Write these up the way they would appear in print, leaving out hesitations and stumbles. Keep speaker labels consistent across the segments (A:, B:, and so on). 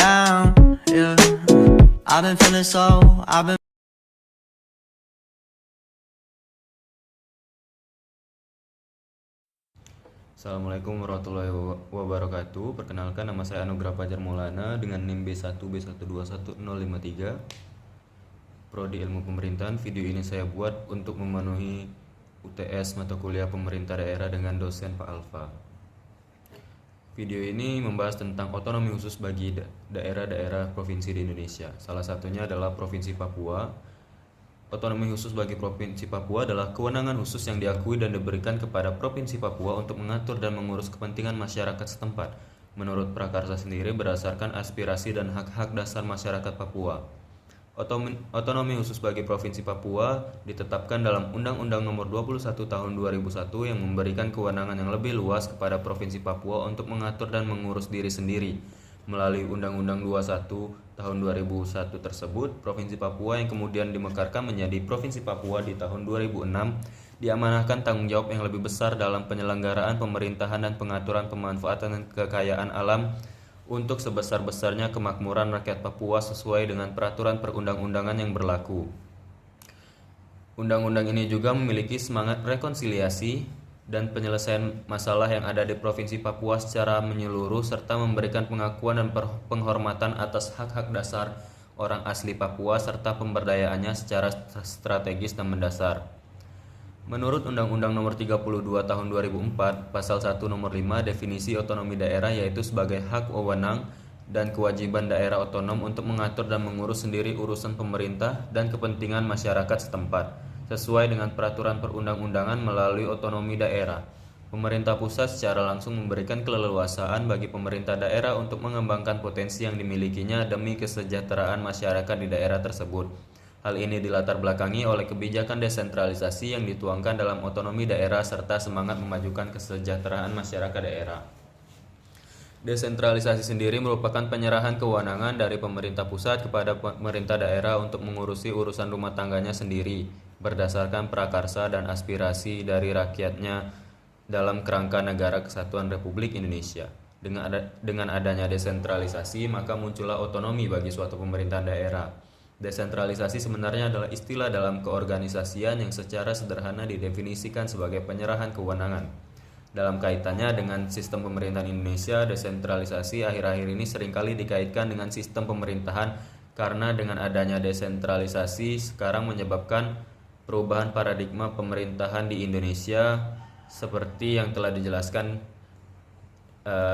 A: down, yeah. I've been feeling so, I've been.
B: Assalamualaikum warahmatullahi wabarakatuh. Perkenalkan, nama saya Anugrah Fajar Maulana dengan NIM B1B1211053, Prodi Ilmu Pemerintahan. Video ini saya buat untuk memenuhi UTS mata kuliah pemerintah daerah dengan dosen Pak Alfa. Video ini membahas tentang otonomi khusus bagi daerah-daerah provinsi di Indonesia. Salah satunya adalah Provinsi Papua. Otonomi khusus bagi Provinsi Papua adalah kewenangan khusus yang diakui dan diberikan kepada Provinsi Papua untuk mengatur dan mengurus kepentingan masyarakat setempat. Menurut Prakarsa sendiri, berdasarkan aspirasi dan hak-hak dasar masyarakat Papua. Otonomi khusus bagi Provinsi Papua ditetapkan dalam Undang-Undang Nomor 21 Tahun 2001 yang memberikan kewenangan yang lebih luas kepada Provinsi Papua untuk mengatur dan mengurus diri sendiri. Melalui Undang-Undang 21 tahun 2001 tersebut, Provinsi Papua yang kemudian dimekarkan menjadi Provinsi Papua di tahun 2006 diamanahkan tanggung jawab yang lebih besar dalam penyelenggaraan pemerintahan dan pengaturan pemanfaatan kekayaan alam untuk sebesar-besarnya kemakmuran rakyat Papua sesuai dengan peraturan perundang-undangan yang berlaku. Undang-undang ini juga memiliki semangat rekonsiliasi dan penyelesaian masalah yang ada di Provinsi Papua secara menyeluruh serta memberikan pengakuan dan penghormatan atas hak-hak dasar orang asli Papua serta pemberdayaannya secara strategis dan mendasar. Menurut Undang-Undang Nomor 32 Tahun 2004, Pasal 1 Nomor 5, definisi otonomi daerah yaitu sebagai hak wewenang dan kewajiban daerah otonom untuk mengatur dan mengurus sendiri urusan pemerintah dan kepentingan masyarakat setempat sesuai dengan peraturan perundang-undangan melalui otonomi daerah. Pemerintah pusat secara langsung memberikan keleluasaan bagi pemerintah daerah untuk mengembangkan potensi yang dimilikinya demi kesejahteraan masyarakat di daerah tersebut. Hal ini dilatar belakangi oleh kebijakan desentralisasi yang dituangkan dalam otonomi daerah serta semangat memajukan kesejahteraan masyarakat daerah. Desentralisasi sendiri merupakan penyerahan kewenangan dari pemerintah pusat kepada pemerintah daerah untuk mengurusi urusan rumah tangganya sendiri berdasarkan prakarsa dan aspirasi dari rakyatnya dalam kerangka Negara Kesatuan Republik Indonesia. Dengan adanya desentralisasi, maka muncullah otonomi bagi suatu pemerintahan daerah. Desentralisasi sebenarnya adalah istilah dalam keorganisasian yang secara sederhana didefinisikan sebagai penyerahan kewenangan. Dalam kaitannya dengan sistem pemerintahan Indonesia, desentralisasi akhir-akhir ini seringkali dikaitkan dengan sistem pemerintahan karena dengan adanya desentralisasi sekarang menyebabkan perubahan paradigma pemerintahan di Indonesia seperti yang telah dijelaskan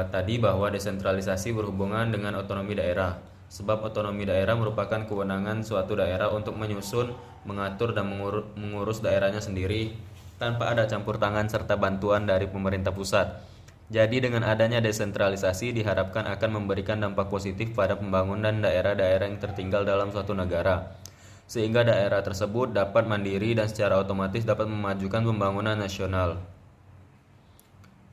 B: tadi bahwa desentralisasi berhubungan dengan otonomi daerah. Sebab otonomi daerah merupakan kewenangan suatu daerah untuk menyusun, mengatur, dan mengurus daerahnya sendiri tanpa ada campur tangan serta bantuan dari pemerintah pusat. Jadi dengan adanya desentralisasi diharapkan akan memberikan dampak positif pada pembangunan daerah-daerah yang tertinggal dalam suatu negara, sehingga daerah tersebut dapat mandiri dan secara otomatis dapat memajukan pembangunan nasional.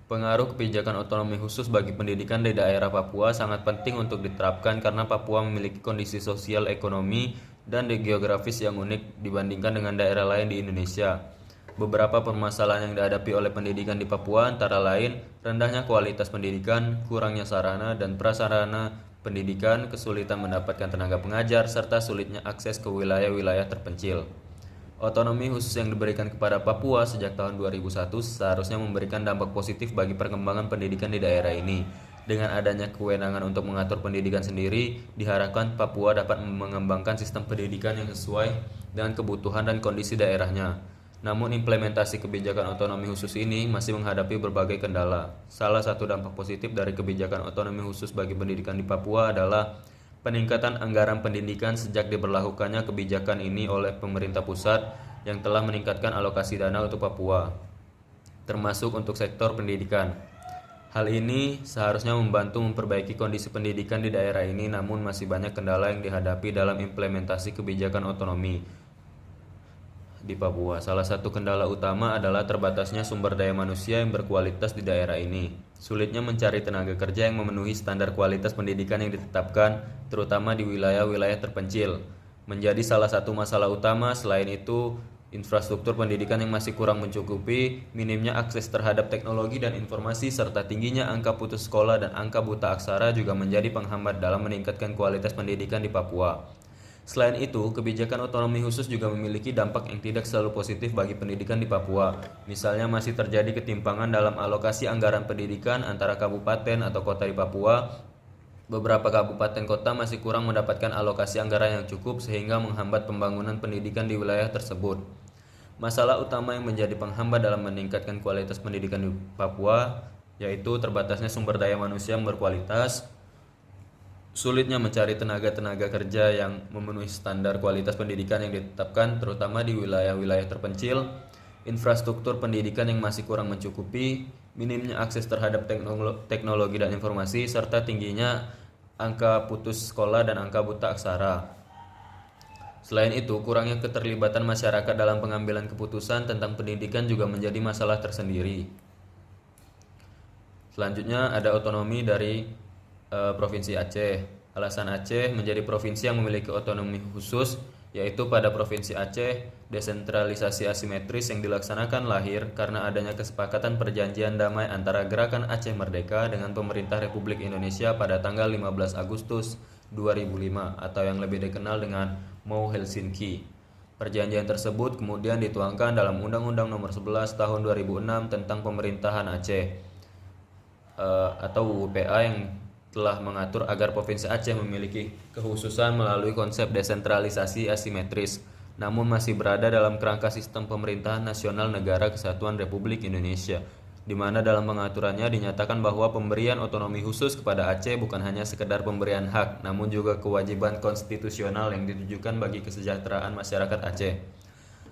B: Pengaruh kebijakan otonomi khusus bagi pendidikan di daerah Papua sangat penting untuk diterapkan karena Papua memiliki kondisi sosial ekonomi dan geografis yang unik dibandingkan dengan daerah lain di Indonesia. Beberapa permasalahan yang dihadapi oleh pendidikan di Papua antara lain rendahnya kualitas pendidikan, kurangnya sarana dan prasarana pendidikan, kesulitan mendapatkan tenaga pengajar, serta sulitnya akses ke wilayah-wilayah terpencil. Otonomi khusus yang diberikan kepada Papua sejak tahun 2001 seharusnya memberikan dampak positif bagi perkembangan pendidikan di daerah ini. Dengan adanya kewenangan untuk mengatur pendidikan sendiri, diharapkan Papua dapat mengembangkan sistem pendidikan yang sesuai dengan kebutuhan dan kondisi daerahnya. Namun implementasi kebijakan otonomi khusus ini masih menghadapi berbagai kendala. Salah satu dampak positif dari kebijakan otonomi khusus bagi pendidikan di Papua adalah peningkatan anggaran pendidikan sejak diberlakukannya kebijakan ini oleh pemerintah pusat yang telah meningkatkan alokasi dana untuk Papua, termasuk untuk sektor pendidikan. Hal ini seharusnya membantu memperbaiki kondisi pendidikan di daerah ini, namun masih banyak kendala yang dihadapi dalam implementasi kebijakan otonomi di Papua. Salah satu kendala utama adalah terbatasnya sumber daya manusia yang berkualitas di daerah ini. Sulitnya mencari tenaga kerja yang memenuhi standar kualitas pendidikan yang ditetapkan, terutama di wilayah-wilayah terpencil. Menjadi salah satu masalah utama. Selain itu, infrastruktur pendidikan yang masih kurang mencukupi, minimnya akses terhadap teknologi dan informasi, serta tingginya angka putus sekolah dan angka buta aksara juga menjadi penghambat dalam meningkatkan kualitas pendidikan di Papua. Selain itu, kebijakan otonomi khusus juga memiliki dampak yang tidak selalu positif bagi pendidikan di Papua. Misalnya masih terjadi ketimpangan dalam alokasi anggaran pendidikan antara kabupaten atau kota di Papua. Beberapa kabupaten kota masih kurang mendapatkan alokasi anggaran yang cukup sehingga menghambat pembangunan pendidikan di wilayah tersebut. Masalah utama yang menjadi penghambat dalam meningkatkan kualitas pendidikan di Papua yaitu terbatasnya sumber daya manusia yang berkualitas, sulitnya mencari tenaga kerja yang memenuhi standar kualitas pendidikan yang ditetapkan terutama di wilayah-wilayah terpencil, infrastruktur pendidikan yang masih kurang mencukupi, minimnya akses terhadap teknologi dan informasi, serta tingginya angka putus sekolah dan angka buta aksara. Selain itu, kurangnya keterlibatan masyarakat dalam pengambilan keputusan tentang pendidikan juga menjadi masalah tersendiri. Selanjutnya ada otonomi dari Provinsi Aceh. Alasan Aceh menjadi provinsi yang memiliki otonomi khusus yaitu pada Provinsi Aceh, desentralisasi asimetris yang dilaksanakan lahir karena adanya kesepakatan perjanjian damai antara Gerakan Aceh Merdeka dengan pemerintah Republik Indonesia pada tanggal 15 Agustus 2005 atau yang lebih dikenal dengan Mau Helsinki. Perjanjian tersebut kemudian dituangkan dalam Undang-Undang Nomor 11 Tahun 2006 tentang Pemerintahan Aceh atau UPA yang telah mengatur agar Provinsi Aceh memiliki kekhususan melalui konsep desentralisasi asimetris, namun masih berada dalam kerangka sistem pemerintahan nasional Negara Kesatuan Republik Indonesia, di mana dalam pengaturannya dinyatakan bahwa pemberian otonomi khusus kepada Aceh bukan hanya sekedar pemberian hak, namun juga kewajiban konstitusional yang ditujukan bagi kesejahteraan masyarakat Aceh.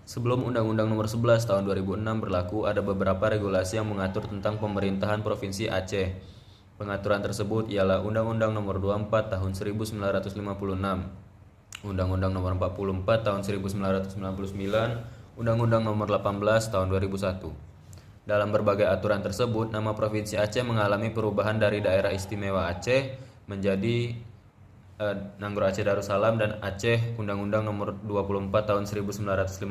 B: Sebelum Undang-Undang Nomor 11 Tahun 2006 berlaku, ada beberapa regulasi yang mengatur tentang pemerintahan Provinsi Aceh. Pengaturan tersebut ialah Undang-Undang Nomor 24 Tahun 1956, Undang-Undang Nomor 44 Tahun 1999, Undang-Undang Nomor 18 Tahun 2001. Dalam berbagai aturan tersebut, nama Provinsi Aceh mengalami perubahan dari Daerah Istimewa Aceh menjadi Nanggro Aceh Darussalam dan Aceh. Undang-Undang Nomor 24 Tahun 1956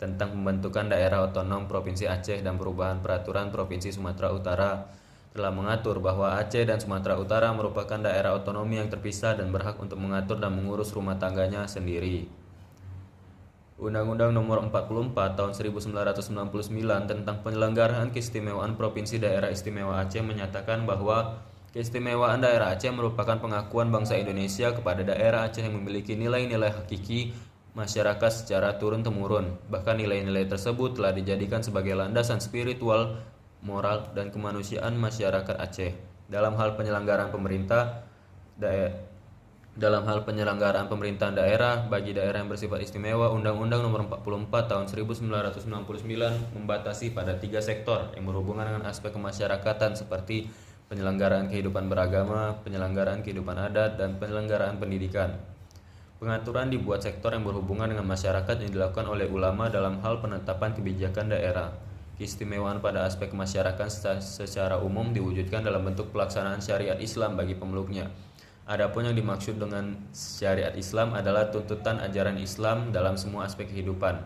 B: tentang pembentukan daerah otonom Provinsi Aceh dan perubahan peraturan Provinsi Sumatera Utara telah mengatur bahwa Aceh dan Sumatera Utara merupakan daerah otonomi yang terpisah dan berhak untuk mengatur dan mengurus rumah tangganya sendiri. Undang-Undang Nomor 44 Tahun 1999 tentang penyelenggaraan keistimewaan Provinsi Daerah Istimewa Aceh menyatakan bahwa keistimewaan daerah Aceh merupakan pengakuan bangsa Indonesia kepada daerah Aceh yang memiliki nilai-nilai hakiki masyarakat secara turun-temurun. Bahkan nilai-nilai tersebut telah dijadikan sebagai landasan spiritual, moral, dan kemanusiaan masyarakat Aceh. Dalam hal penyelenggaraan pemerintahan daerah bagi daerah yang bersifat istimewa, Undang-Undang Nomor 44 Tahun 1999 membatasi pada 3 sektor yang berhubungan dengan aspek kemasyarakatan seperti penyelenggaraan kehidupan beragama, penyelenggaraan kehidupan adat, dan penyelenggaraan pendidikan. Pengaturan dibuat sektor yang berhubungan dengan masyarakat yang dilakukan oleh ulama dalam hal penetapan kebijakan daerah. Keistimewaan pada aspek masyarakat secara umum diwujudkan dalam bentuk pelaksanaan syariat Islam bagi pemeluknya. Adapun yang dimaksud dengan syariat Islam adalah tuntutan ajaran Islam dalam semua aspek kehidupan.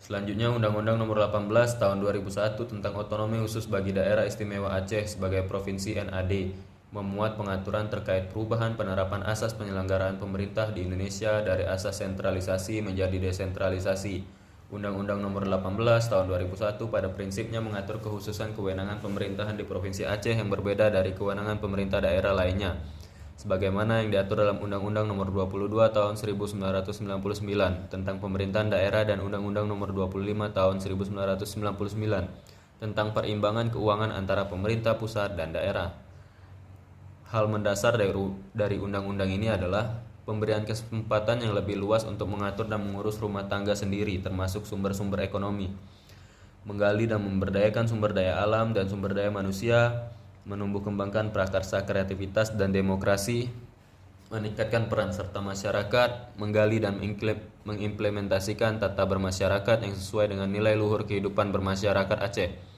B: Selanjutnya, Undang-Undang Nomor 18 Tahun 2001 tentang otonomi khusus bagi daerah istimewa Aceh sebagai provinsi NAD memuat pengaturan terkait perubahan penerapan asas penyelenggaraan pemerintah di Indonesia dari asas sentralisasi menjadi desentralisasi. Undang-Undang Nomor 18 Tahun 2001 pada prinsipnya mengatur kekhususan kewenangan pemerintahan di Provinsi Aceh yang berbeda dari kewenangan pemerintah daerah lainnya, sebagaimana yang diatur dalam Undang-Undang Nomor 22 Tahun 1999 tentang pemerintahan daerah dan Undang-Undang Nomor 25 Tahun 1999 tentang perimbangan keuangan antara pemerintah pusat dan daerah. Hal mendasar dari undang-undang ini adalah pemberian kesempatan yang lebih luas untuk mengatur dan mengurus rumah tangga sendiri, termasuk sumber-sumber ekonomi, menggali dan memberdayakan sumber daya alam dan sumber daya manusia, menumbuh kembangkan prakarsa kreativitas dan demokrasi, meningkatkan peran serta masyarakat, menggali dan mengimplementasikan tata bermasyarakat yang sesuai dengan nilai luhur kehidupan bermasyarakat Aceh,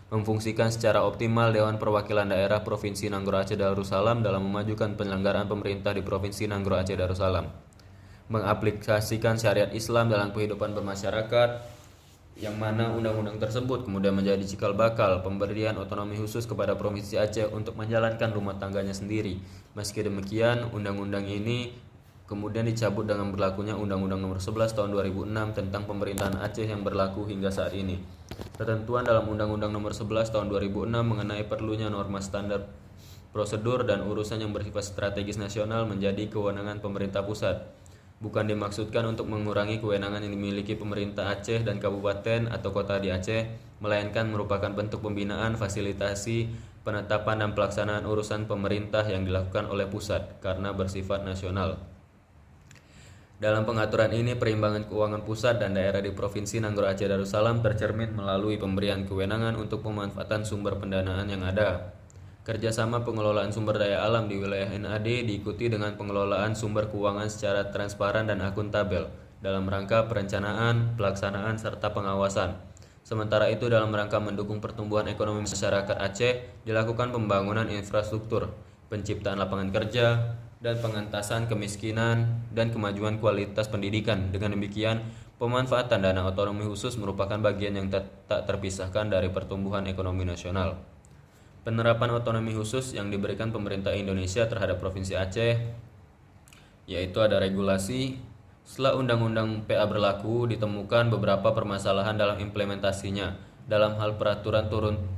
B: memfungsikan secara optimal Dewan Perwakilan Daerah Provinsi Nanggro Aceh Darussalam dalam memajukan penyelenggaraan pemerintah di Provinsi Nanggro Aceh Darussalam, mengaplikasikan syariat Islam dalam kehidupan bermasyarakat, yang mana undang-undang tersebut kemudian menjadi cikal bakal pemberian otonomi khusus kepada Provinsi Aceh untuk menjalankan rumah tangganya sendiri. Meski demikian, undang-undang ini kemudian dicabut dengan berlakunya Undang-Undang Nomor 11 Tahun 2006 tentang Pemerintahan Aceh yang berlaku hingga saat ini. Ketentuan dalam Undang-Undang Nomor 11 Tahun 2006 mengenai perlunya norma standar prosedur dan urusan yang bersifat strategis nasional menjadi kewenangan pemerintah pusat. Bukan dimaksudkan untuk mengurangi kewenangan yang dimiliki pemerintah Aceh dan kabupaten atau kota di Aceh, melainkan merupakan bentuk pembinaan, fasilitasi, penetapan dan pelaksanaan urusan pemerintah yang dilakukan oleh pusat karena bersifat nasional. Dalam pengaturan ini, perimbangan keuangan pusat dan daerah di Provinsi Nanggro Aceh Darussalam tercermin melalui pemberian kewenangan untuk pemanfaatan sumber pendanaan yang ada. Kerjasama pengelolaan sumber daya alam di wilayah NAD diikuti dengan pengelolaan sumber keuangan secara transparan dan akuntabel dalam rangka perencanaan, pelaksanaan, serta pengawasan. Sementara itu, dalam rangka mendukung pertumbuhan ekonomi masyarakat Aceh, dilakukan pembangunan infrastruktur, penciptaan lapangan kerja, dan pengentasan kemiskinan dan kemajuan kualitas pendidikan. Dengan demikian, pemanfaatan dana otonomi khusus merupakan bagian yang tak terpisahkan dari pertumbuhan ekonomi nasional. Penerapan otonomi khusus yang diberikan pemerintah Indonesia terhadap Provinsi Aceh, yaitu ada regulasi. Setelah Undang-Undang PA berlaku, ditemukan beberapa permasalahan dalam implementasinya. Dalam hal peraturan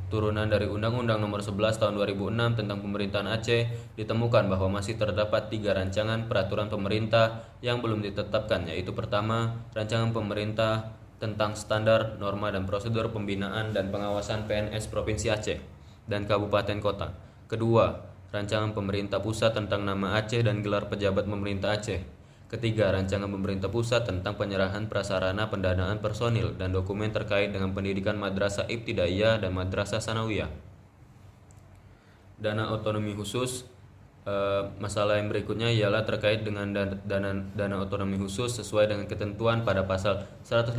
B: turunan dari Undang-Undang Nomor 11 Tahun 2006 tentang Pemerintahan Aceh, ditemukan bahwa masih terdapat 3 rancangan peraturan pemerintah yang belum ditetapkan, yaitu pertama, rancangan pemerintah tentang standar, norma, dan prosedur pembinaan dan pengawasan PNS Provinsi Aceh dan kabupaten kota. Kedua, rancangan pemerintah pusat tentang nama Aceh dan gelar pejabat pemerintah Aceh. Ketiga, rancangan pemerintah pusat tentang penyerahan prasarana pendanaan personil dan dokumen terkait dengan pendidikan madrasah ibtidaiyah dan madrasah sanawiyah. Dana otonomi khusus. Masalah yang berikutnya ialah terkait dengan dana otonomi khusus sesuai dengan ketentuan pada pasal 183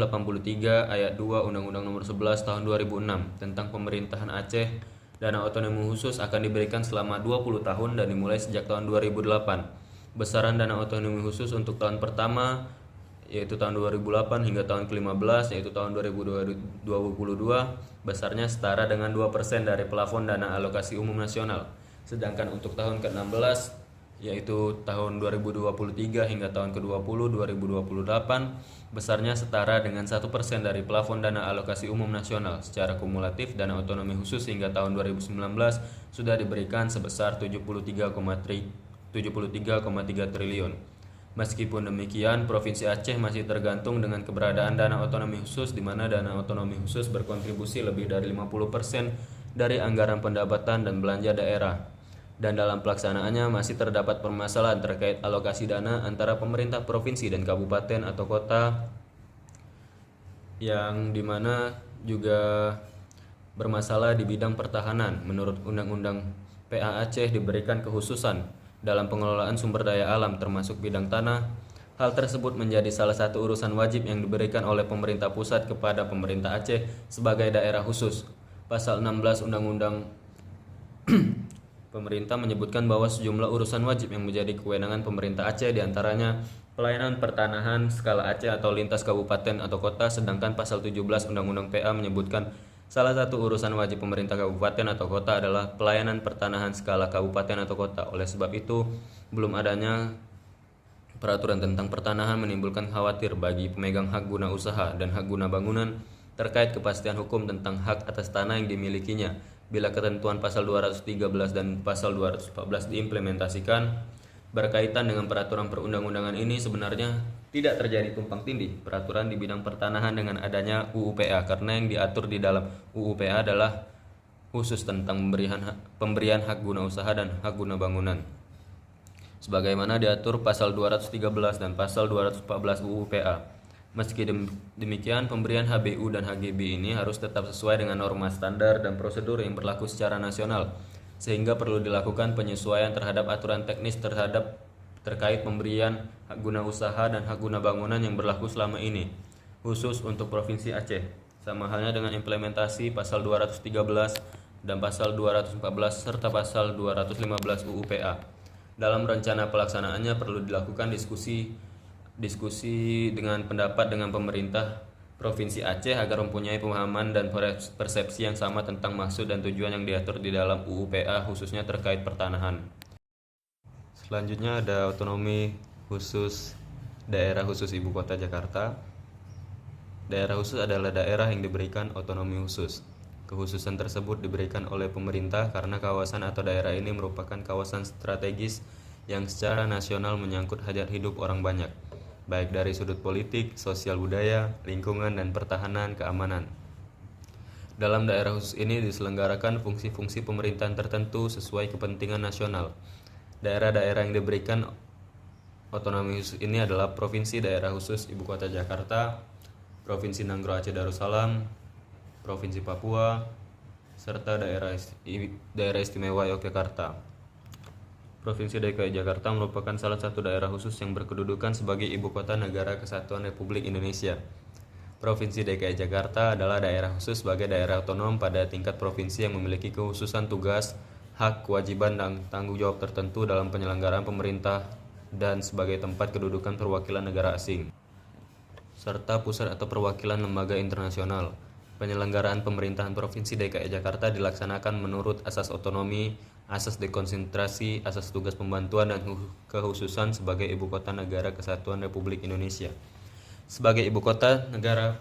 B: ayat 2 Undang-Undang Nomor 11 Tahun 2006 tentang Pemerintahan Aceh. Dana otonomi khusus akan diberikan selama 20 tahun dan dimulai sejak tahun 2008. Besaran dana otonomi khusus untuk tahun pertama yaitu tahun 2008 hingga tahun ke-15 yaitu tahun 2022 besarnya setara dengan 2% dari plafon dana alokasi umum nasional. Sedangkan untuk tahun ke-16 yaitu tahun 2023 hingga tahun ke-20 2028 besarnya setara dengan 1% dari plafon dana alokasi umum nasional. Secara kumulatif, dana otonomi khusus hingga tahun 2019 sudah diberikan sebesar 73,3 triliun. Meskipun demikian, Provinsi Aceh masih tergantung dengan keberadaan dana otonomi khusus, di mana dana otonomi khusus berkontribusi lebih dari 50% dari anggaran pendapatan dan belanja daerah. Dan dalam pelaksanaannya masih terdapat permasalahan terkait alokasi dana antara pemerintah provinsi dan kabupaten atau kota, yang dimana juga bermasalah di bidang pertahanan. Menurut Undang-Undang PA Aceh diberikan kekhususan dalam pengelolaan sumber daya alam termasuk bidang tanah. Hal tersebut menjadi salah satu urusan wajib yang diberikan oleh pemerintah pusat kepada pemerintah Aceh sebagai daerah khusus. Pasal 16 Undang-Undang Pemerintah menyebutkan bahwa sejumlah urusan wajib yang menjadi kewenangan pemerintah Aceh diantaranya pelayanan pertanahan skala Aceh atau lintas kabupaten atau kota, sedangkan pasal 17 Undang-Undang PA menyebutkan salah satu urusan wajib pemerintah kabupaten atau kota adalah pelayanan pertanahan skala kabupaten atau kota. Oleh sebab itu, belum adanya peraturan tentang pertanahan menimbulkan khawatir bagi pemegang hak guna usaha dan hak guna bangunan terkait kepastian hukum tentang hak atas tanah yang dimilikinya. Bila ketentuan pasal 213 dan pasal 214 diimplementasikan berkaitan dengan peraturan perundang-undangan ini, sebenarnya tidak terjadi tumpang tindih peraturan di bidang pertanahan dengan adanya UU PA, karena yang diatur di dalam UU PA adalah khusus tentang pemberian hak guna usaha dan hak guna bangunan, sebagaimana diatur pasal 213 dan pasal 214 UU PA. Meski demikian, pemberian HBU dan HGB ini harus tetap sesuai dengan norma standar dan prosedur yang berlaku secara nasional, sehingga perlu dilakukan penyesuaian terhadap aturan teknis terkait pemberian hak guna usaha dan hak guna bangunan yang berlaku selama ini, khusus untuk Provinsi Aceh. Sama halnya dengan implementasi pasal 213 dan pasal 214 serta pasal 215 UU PA. Dalam rencana pelaksanaannya perlu dilakukan diskusi diskusi dengan pendapat dengan pemerintah Provinsi Aceh agar mempunyai pemahaman dan persepsi yang sama tentang maksud dan tujuan yang diatur di dalam UU-PA khususnya terkait pertanahan. Selanjutnya ada otonomi khusus daerah khusus Ibu Kota Jakarta. Daerah khusus adalah daerah yang diberikan otonomi khusus. Kekhususan tersebut diberikan oleh pemerintah karena kawasan atau daerah ini merupakan kawasan strategis yang secara nasional menyangkut hajat hidup orang banyak, baik dari sudut politik, sosial budaya, lingkungan, dan pertahanan keamanan. Dalam daerah khusus ini diselenggarakan fungsi-fungsi pemerintahan tertentu sesuai kepentingan nasional. Daerah-daerah yang diberikan otonomi khusus ini adalah Provinsi Daerah Khusus Ibu Kota Jakarta, Provinsi Nanggro Aceh Darussalam, Provinsi Papua, serta Daerah Istimewa Yogyakarta. Provinsi DKI Jakarta merupakan salah satu daerah khusus yang berkedudukan sebagai Ibu Kota Negara Kesatuan Republik Indonesia. Provinsi DKI Jakarta adalah daerah khusus sebagai daerah otonom pada tingkat provinsi yang memiliki kekhususan tugas, hak, kewajiban, dan tanggung jawab tertentu dalam penyelenggaraan pemerintah dan sebagai tempat kedudukan perwakilan negara asing, serta pusat atau perwakilan lembaga internasional. Penyelenggaraan pemerintahan Provinsi DKI Jakarta dilaksanakan menurut asas otonomi, asas dekonsentrasi, asas tugas pembantuan, dan kekhususan sebagai Ibu Kota Negara Kesatuan Republik Indonesia. Sebagai Ibu Kota Negara,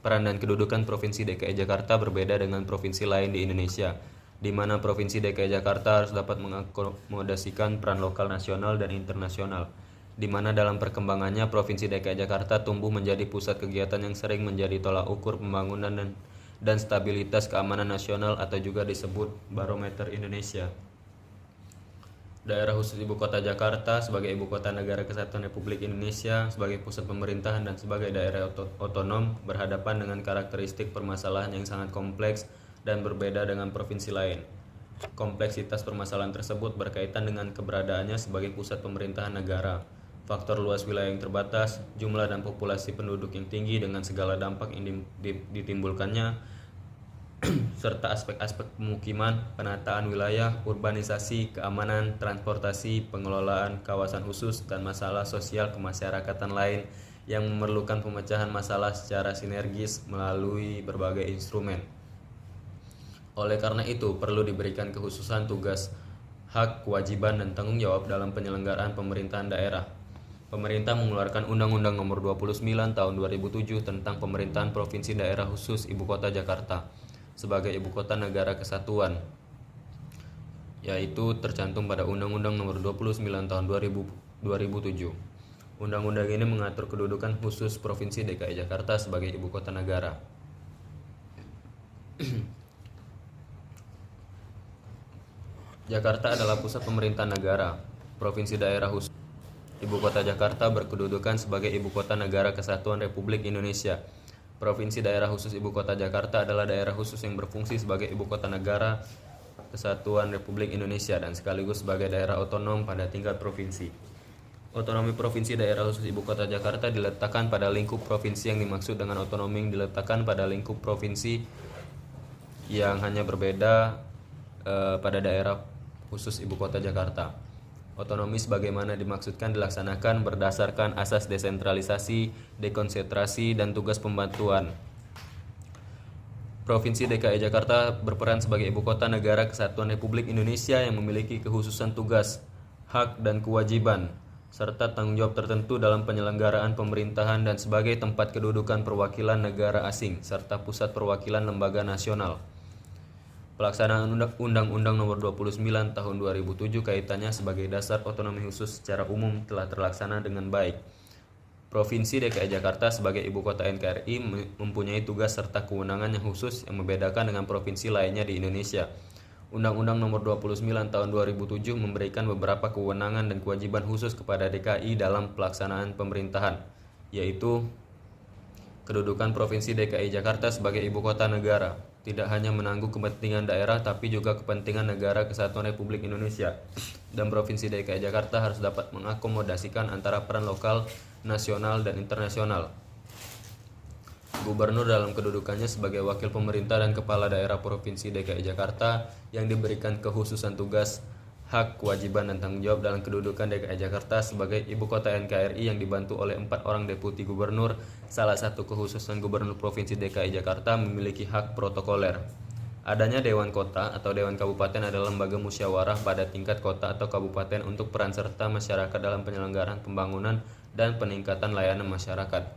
B: peran dan kedudukan Provinsi DKI Jakarta berbeda dengan provinsi lain di Indonesia, di mana Provinsi DKI Jakarta harus dapat mengakomodasikan peran lokal nasional dan internasional, di mana dalam perkembangannya Provinsi DKI Jakarta tumbuh menjadi pusat kegiatan yang sering menjadi tolak ukur pembangunan dan stabilitas keamanan nasional atau juga disebut barometer Indonesia. Daerah khusus Ibu Kota Jakarta sebagai Ibu Kota Negara Kesatuan Republik Indonesia sebagai pusat pemerintahan dan sebagai daerah otonom berhadapan dengan karakteristik permasalahan yang sangat kompleks dan berbeda dengan provinsi lain. Kompleksitas permasalahan tersebut berkaitan dengan keberadaannya sebagai pusat pemerintahan negara, faktor luas wilayah yang terbatas, jumlah dan populasi penduduk yang tinggi dengan segala dampak yang ditimbulkannya, serta aspek-aspek pemukiman, penataan wilayah, urbanisasi, keamanan, transportasi, pengelolaan kawasan khusus, dan masalah sosial kemasyarakatan lain yang memerlukan pemecahan masalah secara sinergis melalui berbagai instrumen. Oleh karena itu, perlu diberikan kekhususan tugas, hak, kewajiban, dan tanggung jawab dalam penyelenggaraan pemerintahan daerah. Pemerintah mengeluarkan Undang-Undang Nomor 29 Tahun 2007 tentang Pemerintahan Provinsi Daerah Khusus Ibu Kota Jakarta sebagai Ibu Kota Negara Kesatuan, yaitu tercantum pada Undang-Undang Nomor 29 Tahun 2007. Undang-undang ini mengatur kedudukan khusus Provinsi DKI Jakarta sebagai Ibu Kota Negara. Jakarta adalah pusat pemerintahan negara. Provinsi Daerah Khusus Ibu Kota Jakarta berkedudukan sebagai Ibu Kota Negara Kesatuan Republik Indonesia. Provinsi Daerah Khusus Ibu Kota Jakarta adalah daerah khusus yang berfungsi sebagai Ibu Kota Negara Kesatuan Republik Indonesia dan sekaligus sebagai daerah otonom pada tingkat provinsi. Otonomi Provinsi Daerah Khusus Ibu Kota Jakarta diletakkan pada lingkup provinsi yang dimaksud dengan otonomi yang diletakkan pada lingkup provinsi yang hanya berbeda pada daerah khusus Ibu Kota Jakarta. Otonomi sebagaimana dimaksudkan dilaksanakan berdasarkan asas desentralisasi, dekonsentrasi, dan tugas pembantuan. Provinsi DKI Jakarta berperan sebagai Ibu Kota Negara Kesatuan Republik Indonesia yang memiliki kekhususan tugas, hak, dan kewajiban, serta tanggung jawab tertentu dalam penyelenggaraan pemerintahan dan sebagai tempat kedudukan perwakilan negara asing, serta pusat perwakilan lembaga nasional. Pelaksanaan Undang-Undang Nomor 29 Tahun 2007 kaitannya sebagai dasar otonomi khusus secara umum telah terlaksana dengan baik. Provinsi DKI Jakarta sebagai Ibu Kota NKRI mempunyai tugas serta kewenangan yang khusus yang membedakan dengan provinsi lainnya di Indonesia. Undang-Undang Nomor 29 Tahun 2007 memberikan beberapa kewenangan dan kewajiban khusus kepada DKI dalam pelaksanaan pemerintahan, yaitu kedudukan Provinsi DKI Jakarta sebagai Ibu Kota Negara tidak hanya menanggung kepentingan daerah tapi juga kepentingan negara kesatuan Republik Indonesia, dan Provinsi DKI Jakarta harus dapat mengakomodasikan antara peran lokal, nasional, dan internasional. Gubernur dalam kedudukannya sebagai wakil pemerintah dan kepala daerah Provinsi DKI Jakarta yang diberikan kekhususan tugas, hak, kewajiban, dan tanggung jawab dalam kedudukan DKI Jakarta sebagai ibu kota NKRI yang dibantu oleh 4 orang deputi gubernur. Salah satu kekhususan gubernur Provinsi DKI Jakarta memiliki hak protokoler. Adanya Dewan Kota atau Dewan Kabupaten adalah lembaga musyawarah pada tingkat kota atau kabupaten untuk peran serta masyarakat dalam penyelenggaraan pembangunan dan peningkatan layanan masyarakat.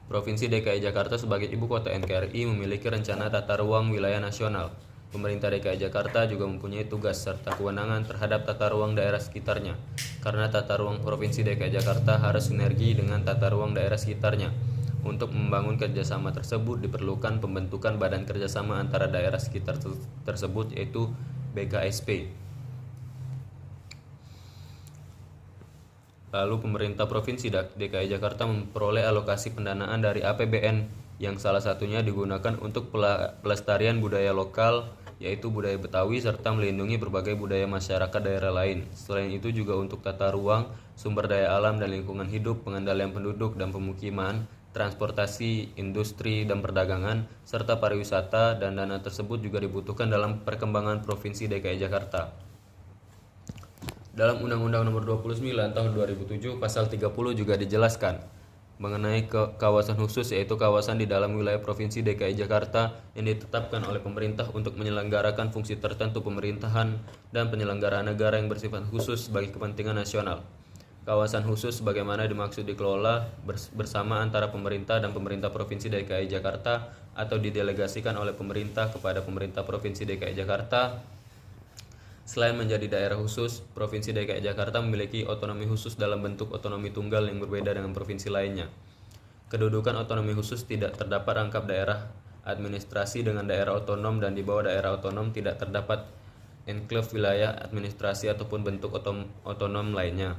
B: Provinsi DKI Jakarta sebagai ibu kota NKRI memiliki rencana tata ruang wilayah nasional. Pemerintah DKI Jakarta juga mempunyai tugas serta kewenangan terhadap tata ruang daerah sekitarnya, karena tata ruang Provinsi DKI Jakarta harus sinergi dengan tata ruang daerah sekitarnya. Untuk membangun kerjasama tersebut diperlukan pembentukan badan kerjasama antara daerah sekitar tersebut, yaitu BKSP. Lalu pemerintah Provinsi DKI Jakarta memperoleh alokasi pendanaan dari APBN yang salah satunya digunakan untuk pelestarian budaya lokal, yaitu budaya Betawi, serta melindungi berbagai budaya masyarakat daerah lain. Selain itu juga untuk tata ruang, sumber daya alam dan lingkungan hidup, pengendalian penduduk dan pemukiman, transportasi, industri dan perdagangan, serta pariwisata, dan dana tersebut juga dibutuhkan dalam perkembangan Provinsi DKI Jakarta. Dalam Undang-Undang Nomor 29 Tahun 2007 Pasal 30 juga dijelaskan mengenai kawasan khusus, yaitu kawasan di dalam wilayah Provinsi DKI Jakarta yang ditetapkan oleh pemerintah untuk menyelenggarakan fungsi tertentu pemerintahan dan penyelenggaraan negara yang bersifat khusus bagi kepentingan nasional. Kawasan khusus sebagaimana dimaksud dikelola bersama antara pemerintah dan pemerintah Provinsi DKI Jakarta atau didelegasikan oleh pemerintah kepada pemerintah Provinsi DKI Jakarta. Selain menjadi daerah khusus, Provinsi DKI Jakarta memiliki otonomi khusus dalam bentuk otonomi tunggal yang berbeda dengan provinsi lainnya. Kedudukan otonomi khusus tidak terdapat rangkap daerah administrasi dengan daerah otonom, dan di bawah daerah otonom tidak terdapat enklave wilayah administrasi ataupun bentuk otonom lainnya.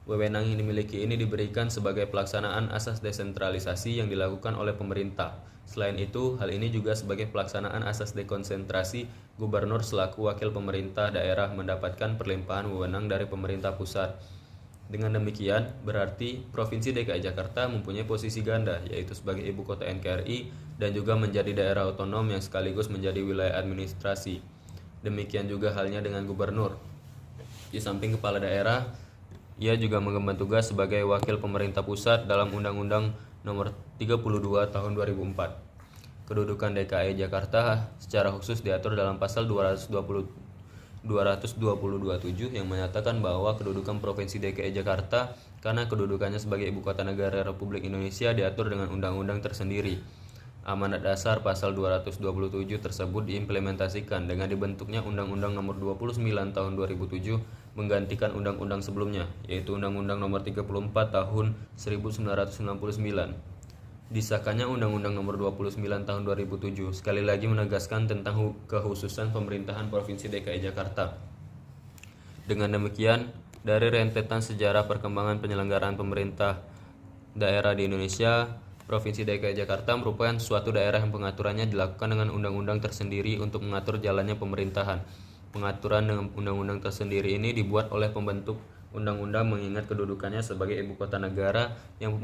B: Wewenang yang dimiliki ini diberikan sebagai pelaksanaan asas desentralisasi yang dilakukan oleh pemerintah. Selain itu, hal ini juga sebagai pelaksanaan asas dekonsentrasi, gubernur selaku wakil pemerintah daerah mendapatkan perlimpahan wewenang dari pemerintah pusat. Dengan demikian, berarti Provinsi DKI Jakarta mempunyai posisi ganda, yaitu sebagai ibu kota NKRI dan juga menjadi daerah otonom yang sekaligus menjadi wilayah administrasi. Demikian juga halnya dengan gubernur. Di samping kepala daerah, ia juga mengemban tugas sebagai wakil pemerintah pusat dalam Undang-Undang Nomor 32 Tahun 2004. Kedudukan DKI Jakarta secara khusus diatur dalam pasal 227 yang menyatakan bahwa kedudukan Provinsi DKI Jakarta karena kedudukannya sebagai ibu kota negara Republik Indonesia diatur dengan undang-undang tersendiri. Amanat Dasar pasal 227 tersebut diimplementasikan dengan dibentuknya Undang-Undang Nomor 29 Tahun 2007 menggantikan undang-undang sebelumnya, yaitu Undang-Undang Nomor 34 Tahun 1999. Disahkannya Undang-Undang Nomor 29 Tahun 2007 sekali lagi menegaskan tentang kekhususan pemerintahan Provinsi DKI Jakarta. Dengan demikian, dari rentetan sejarah perkembangan penyelenggaraan pemerintah daerah di Indonesia, Provinsi DKI Jakarta merupakan suatu daerah yang pengaturannya dilakukan dengan undang-undang tersendiri untuk mengatur jalannya pemerintahan. Pengaturan dengan undang-undang tersendiri ini dibuat oleh pembentuk undang-undang mengingat kedudukannya sebagai ibu kota negara yang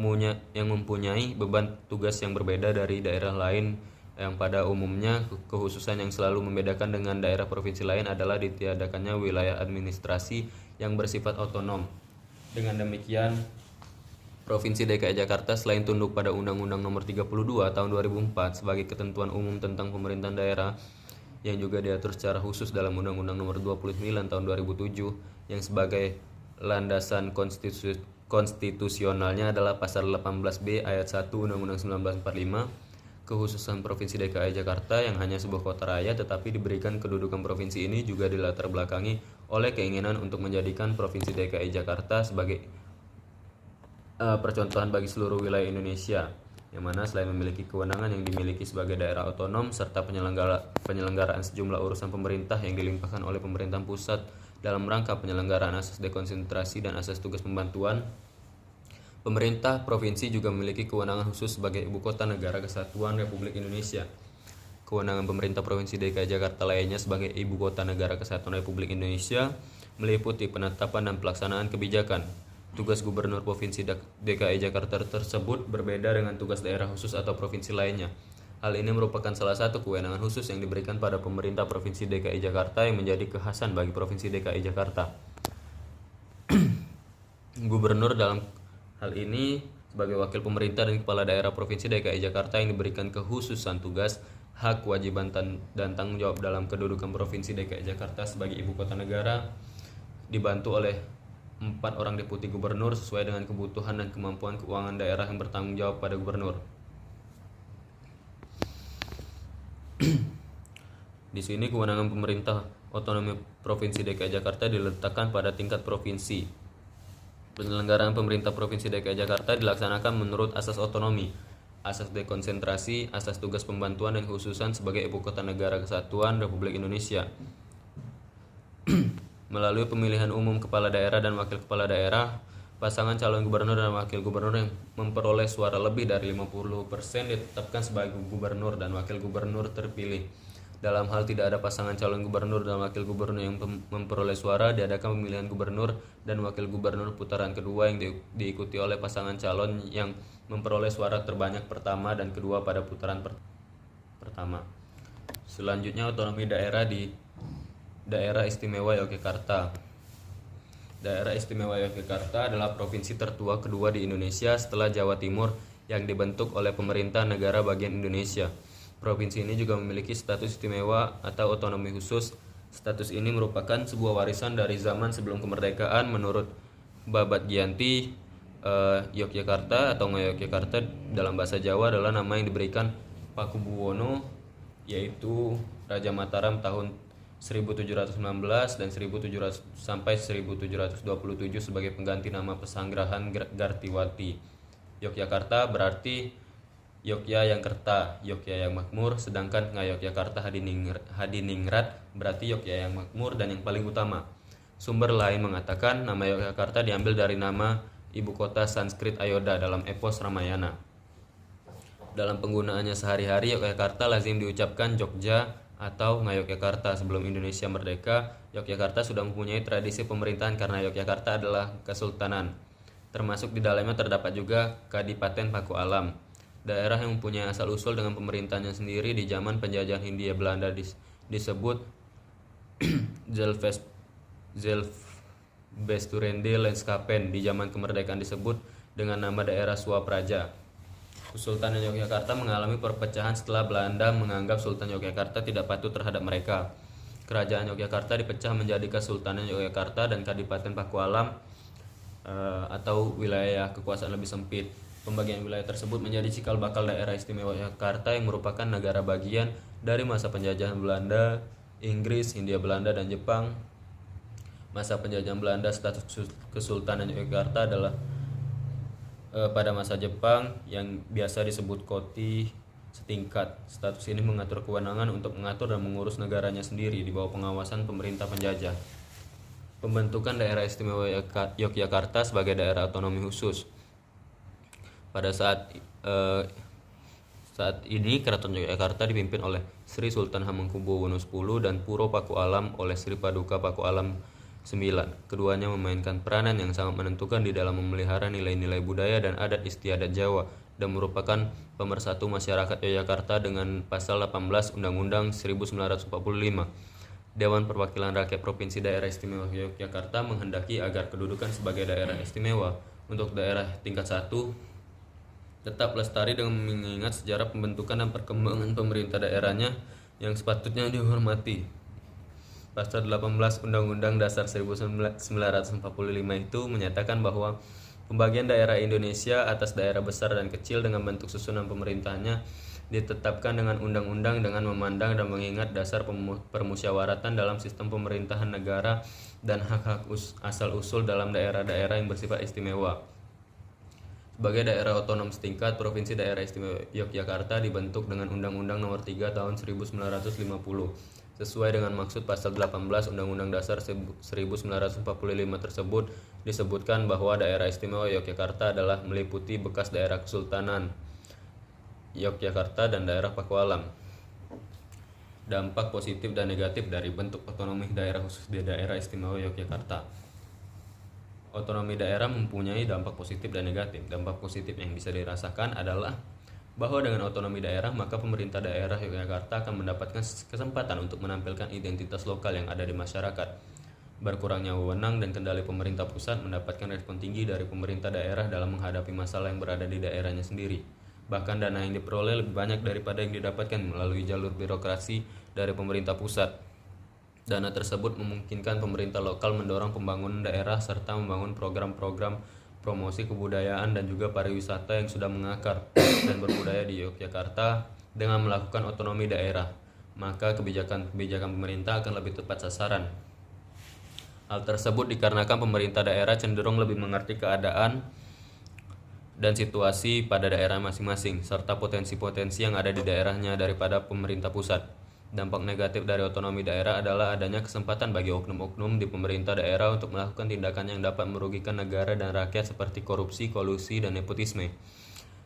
B: mempunyai beban tugas yang berbeda dari daerah lain, yang pada umumnya kekhususan yang selalu membedakan dengan daerah provinsi lain adalah ditiadakannya wilayah administrasi yang bersifat otonom. Dengan demikian, Provinsi DKI Jakarta selain tunduk pada Undang-Undang Nomor 32 Tahun 2004 sebagai ketentuan umum tentang pemerintahan daerah yang juga diatur secara khusus dalam Undang-Undang Nomor 29 Tahun 2007 yang sebagai landasan konstitusionalnya adalah pasal 18B ayat 1 Undang-Undang 1945. Kekhususan Provinsi DKI Jakarta yang hanya sebuah kota raya tetapi diberikan kedudukan provinsi ini juga dilatar belakangi oleh keinginan untuk menjadikan Provinsi DKI Jakarta sebagai percontohan bagi seluruh wilayah Indonesia, yang mana selain memiliki kewenangan yang dimiliki sebagai daerah otonom serta penyelenggaraan sejumlah urusan pemerintah yang dilimpahkan oleh pemerintahan pusat dalam rangka penyelenggaraan asas dekonsentrasi dan asas tugas pembantuan, pemerintah provinsi juga memiliki kewenangan khusus sebagai ibu kota negara kesatuan Republik Indonesia. Kewenangan pemerintah Provinsi DKI Jakarta lainnya sebagai ibu kota negara kesatuan Republik Indonesia meliputi penetapan dan pelaksanaan kebijakan. Tugas gubernur Provinsi DKI Jakarta tersebut berbeda dengan tugas daerah khusus atau provinsi lainnya. Hal ini merupakan salah satu kewenangan khusus yang diberikan pada pemerintah Provinsi DKI Jakarta yang menjadi kekhasan bagi Provinsi DKI Jakarta. Gubernur dalam hal ini sebagai wakil pemerintah dan kepala daerah Provinsi DKI Jakarta yang diberikan kekhususan tugas, hak, kewajiban, dan tanggung jawab dalam kedudukan Provinsi DKI Jakarta sebagai ibu kota negara, dibantu oleh 4 orang deputi gubernur sesuai dengan kebutuhan dan kemampuan keuangan daerah yang bertanggung jawab pada gubernur. Di sini kewenangan pemerintah otonomi Provinsi DKI Jakarta diletakkan pada tingkat provinsi. Penyelenggaraan pemerintah Provinsi DKI Jakarta dilaksanakan menurut asas otonomi, asas dekonsentrasi, asas tugas pembantuan dan kekhususan sebagai ibu kota negara kesatuan Republik Indonesia. Melalui pemilihan umum kepala daerah dan wakil kepala daerah, pasangan calon gubernur dan wakil gubernur yang memperoleh suara lebih dari 50% ditetapkan sebagai gubernur dan wakil gubernur terpilih. Dalam hal tidak ada pasangan calon gubernur dan wakil gubernur yang memperoleh suara, diadakan pemilihan gubernur dan wakil gubernur putaran kedua yang diikuti oleh pasangan calon yang memperoleh suara terbanyak pertama dan kedua pada putaran pertama. Selanjutnya, otonomi daerah di Daerah Istimewa Yogyakarta. Daerah Istimewa Yogyakarta adalah provinsi tertua kedua di Indonesia setelah Jawa Timur yang dibentuk oleh pemerintah negara bagian Indonesia. Provinsi ini juga memiliki status istimewa atau otonomi khusus. Status ini merupakan sebuah warisan dari zaman sebelum kemerdekaan menurut Babat Giyanti. Yogyakarta atau Ngayogyakarta dalam bahasa Jawa adalah nama yang diberikan Pakubuwono, yaitu Raja Mataram tahun 1716 dan 1700 sampai 1727 sebagai pengganti nama pesanggrahan Gartiwati. Yogyakarta berarti Yogya yang kerta, Yogya yang makmur, sedangkan Ngayogyakarta Hadiningrat berarti Yogya yang makmur dan yang paling utama. Sumber lain mengatakan nama Yogyakarta diambil dari nama ibu kota Sanskrit Ayodhya dalam epos Ramayana. Dalam penggunaannya sehari-hari, Yogyakarta lazim diucapkan Jogja atau Ngayogyakarta. Sebelum Indonesia merdeka, Yogyakarta sudah mempunyai tradisi pemerintahan karena Yogyakarta adalah kesultanan. Termasuk di dalamnya terdapat juga Kadipaten Paku Alam, daerah yang mempunyai asal-usul dengan pemerintahannya sendiri. Di zaman penjajahan Hindia Belanda disebut Zelfbesturende Landskapen. Di zaman kemerdekaan disebut dengan nama daerah Swapraja. Kesultanan Yogyakarta mengalami perpecahan setelah Belanda menganggap Sultan Yogyakarta tidak patuh terhadap mereka. Kerajaan Yogyakarta dipecah menjadi Kesultanan Yogyakarta dan Kadipaten Pakualam atau wilayah kekuasaan lebih sempit. Pembagian wilayah tersebut menjadi cikal bakal daerah istimewa Yogyakarta yang merupakan negara bagian dari masa penjajahan Belanda, Inggris, Hindia Belanda, dan Jepang. Masa penjajahan Belanda, status Kesultanan Yogyakarta adalah pada masa Jepang yang biasa disebut koti setingkat. Status ini mengatur kewenangan untuk mengatur dan mengurus negaranya sendiri di bawah pengawasan pemerintah penjajah. Pembentukan daerah istimewa Yogyakarta sebagai daerah otonomi khusus. Pada saat ini Keraton Yogyakarta dipimpin oleh Sri Sultan Hamengkubuwono X dan Puro Paku Alam oleh Sri Paduka Paku Alam 9. Keduanya memainkan peranan yang sangat menentukan di dalam memelihara nilai-nilai budaya dan adat istiadat Jawa dan merupakan pemersatu masyarakat Yogyakarta dengan pasal 18 Undang-Undang 1945. Dewan Perwakilan Rakyat Provinsi Daerah Istimewa Yogyakarta menghendaki agar kedudukan sebagai daerah istimewa untuk daerah tingkat 1 tetap lestari dengan mengingat sejarah pembentukan dan perkembangan pemerintah daerahnya yang sepatutnya dihormati. Pasal 18 Undang-Undang Dasar 1945 itu menyatakan bahwa pembagian daerah Indonesia atas daerah besar dan kecil dengan bentuk susunan pemerintahannya ditetapkan dengan undang-undang dengan memandang dan mengingat dasar permusyawaratan dalam sistem pemerintahan negara dan hak-hak asal-usul dalam daerah-daerah yang bersifat istimewa. Sebagai daerah otonom setingkat, Provinsi Daerah Istimewa Yogyakarta dibentuk dengan Undang-Undang Nomor 3 Tahun 1950. Sesuai dengan maksud pasal 18 Undang-Undang Dasar 1945 tersebut, disebutkan bahwa daerah istimewa Yogyakarta adalah meliputi bekas daerah Kesultanan Yogyakarta dan daerah Pakualam. Dampak positif dan negatif dari bentuk otonomi daerah khusus di daerah istimewa Yogyakarta. Otonomi daerah mempunyai dampak positif dan negatif. Dampak positif yang bisa dirasakan adalah bahwa dengan otonomi daerah maka pemerintah daerah Yogyakarta akan mendapatkan kesempatan untuk menampilkan identitas lokal yang ada di masyarakat. Berkurangnya wewenang dan kendali pemerintah pusat mendapatkan respon tinggi dari pemerintah daerah dalam menghadapi masalah yang berada di daerahnya sendiri. Bahkan dana yang diperoleh lebih banyak daripada yang didapatkan melalui jalur birokrasi dari pemerintah pusat. Dana tersebut memungkinkan pemerintah lokal mendorong pembangunan daerah serta membangun program-program promosi kebudayaan dan juga pariwisata yang sudah mengakar dan berbudaya di Yogyakarta dengan melakukan otonomi daerah. Maka kebijakan-kebijakan pemerintah akan lebih tepat sasaran. Hal tersebut dikarenakan pemerintah daerah cenderung lebih mengerti keadaan dan situasi pada daerah masing-masing serta potensi-potensi yang ada di daerahnya daripada pemerintah pusat. Dampak negatif dari otonomi daerah adalah adanya kesempatan bagi oknum-oknum di pemerintah daerah untuk melakukan tindakan yang dapat merugikan negara dan rakyat seperti korupsi, kolusi, dan nepotisme.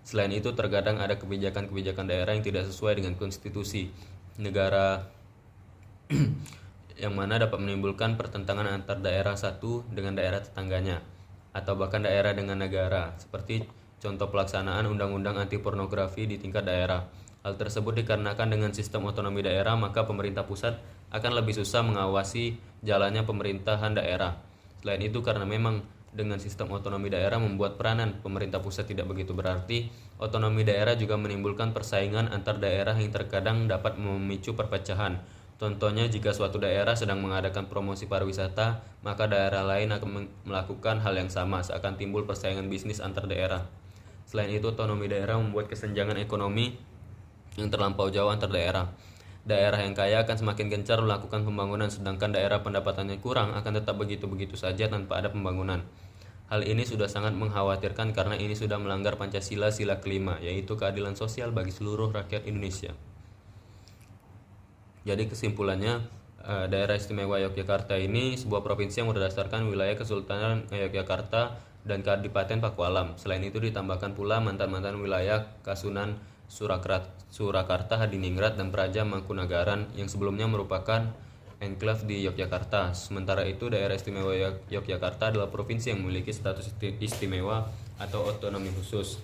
B: Selain itu, terkadang ada kebijakan-kebijakan daerah yang tidak sesuai dengan konstitusi negara yang mana dapat menimbulkan pertentangan antar daerah satu dengan daerah tetangganya atau bahkan daerah dengan negara, seperti contoh pelaksanaan undang-undang anti pornografi di tingkat daerah. Hal tersebut dikarenakan dengan sistem otonomi daerah maka pemerintah pusat akan lebih susah mengawasi jalannya pemerintahan daerah. Selain itu karena memang dengan sistem otonomi daerah membuat peranan pemerintah pusat tidak begitu berarti, otonomi daerah juga menimbulkan persaingan antar daerah yang terkadang dapat memicu perpecahan. Contohnya jika suatu daerah sedang mengadakan promosi pariwisata, maka daerah lain akan melakukan hal yang sama, seakan timbul persaingan bisnis antar daerah. Selain itu, otonomi daerah membuat kesenjangan ekonomi yang terlampau jauh antar daerah. Daerah yang kaya akan semakin gencar melakukan pembangunan, sedangkan daerah pendapatannya kurang akan tetap begitu-begitu saja tanpa ada pembangunan. Hal ini sudah sangat mengkhawatirkan karena ini sudah melanggar Pancasila sila kelima, yaitu keadilan sosial bagi seluruh rakyat Indonesia. Jadi kesimpulannya, daerah istimewa Yogyakarta ini sebuah provinsi yang berdasarkan wilayah Kesultanan Yogyakarta dan Kadipaten Pakualam. Selain itu ditambahkan pula mantan-mantan wilayah Kasunan Surakarta, Hadiningrat, dan Praja Mangkunagaran yang sebelumnya merupakan enklave di Yogyakarta. Sementara itu, daerah istimewa Yogyakarta adalah provinsi yang memiliki status istimewa atau otonomi khusus,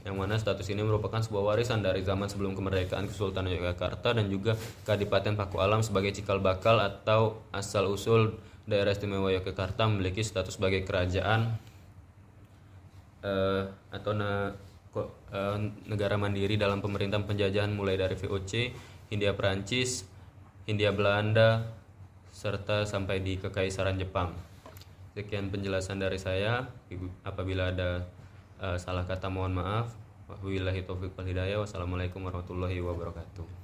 B: yang mana status ini merupakan sebuah warisan dari zaman sebelum kemerdekaan Kesultanan Yogyakarta dan juga Kadipaten Pakualam sebagai cikal bakal atau asal-usul daerah istimewa Yogyakarta memiliki status sebagai kerajaan negara mandiri dalam pemerintahan penjajahan mulai dari VOC, Hindia Perancis, Hindia Belanda, serta sampai di Kekaisaran Jepang. Sekian penjelasan dari saya. Apabila ada salah kata mohon maaf. Wabillahi taufiq wal hidayah. Wassalamualaikum warahmatullahi wabarakatuh.